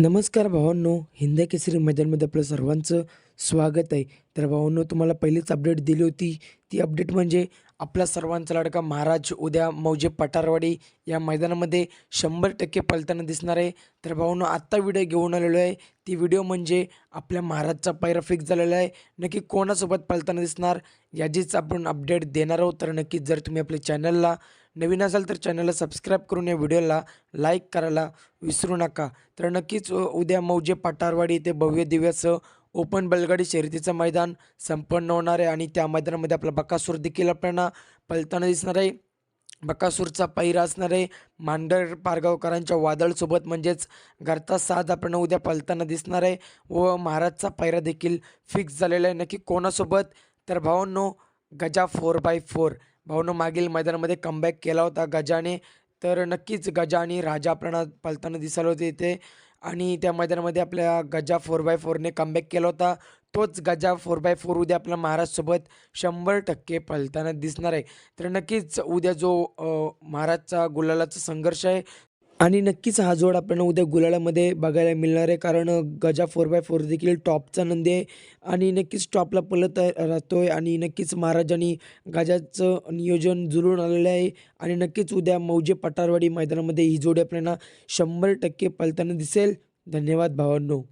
नमस्कार भावांनो, हिंद केसरी मैदानमध्ये आपलं सर्वांचं स्वागत आहे. तर भावांनो, तुम्हाला पहिलीच अपडेट दिली होती. ती अपडेट म्हणजे आपला सर्वांचा लाडका महाराज उद्या मौजे पठारवाडी या मैदानामध्ये 100% पळताना दिसणार आहे. तर भावांनो, आत्ता व्हिडिओ घेऊन आलेलो आहे. ती व्हिडिओ म्हणजे आपल्या महाराजचा पायरा फिक्स झालेला आहे. नक्की कोणासोबत पळताना दिसणार याचीच आपण अपडेट देणार आहोत. तर नक्कीच जर तुम्ही आपल्या चॅनलला नवीन असाल तर चॅनलला सबस्क्राईब करून या व्हिडिओला लाईक करायला विसरू नका. तर नक्कीच उद्या मौजे पठारवाडी येथे भव्य दिव्य असं ओपन बैलगाडी शर्यतीचं मैदान संपन्न होणार आहे आणि त्या मैदानामध्ये आपला बकासूर देखील आपल्याला पळताना दिसणार आहे. बकासूरचा पहिरा असणार आहे मांडर पारगावकरांच्या वादळसोबत, म्हणजेच घरचा साथ आपल्याला उद्या पळताना दिसणार आहे व महाराजचा पहिरा देखील फिक्स झालेला आहे. नक्की कोणासोबत? तर भावांनो, गजा 4x4. भावांनो, मागील मैदानामध्ये कमबॅक केला होता गजाने. तर नक्कीच गजा आणि राजा आपल्याला पळताना दिसायला होते इथे आणि त्या मैदानामध्ये आपल्या गजा 4x4ने कमबॅक केला होता. तोच गजा 4x4 उद्या आपल्या महाराजसोबत 100% पळताना दिसणार आहे. तर नक्कीच उद्या जो महाराजचा गुलालाचा संघर्ष आहे आणि नक्कीच हा जोड आपल्याला उद्या गुलालामध्ये बघायला मिळणार आहे. कारण गजा 4x4 देखील टॉपचा नंदी आहे आणि नक्कीच टॉपला पळत राहतोय आणि नक्कीच महाराज आणि गजाचं नियोजन जुळून आलेलं आहे आणि नक्कीच उद्या मौजे पठारवाडी मैदानामध्ये ही जोडी आपल्याला 100% पळताना दिसेल. धन्यवाद भावांनो.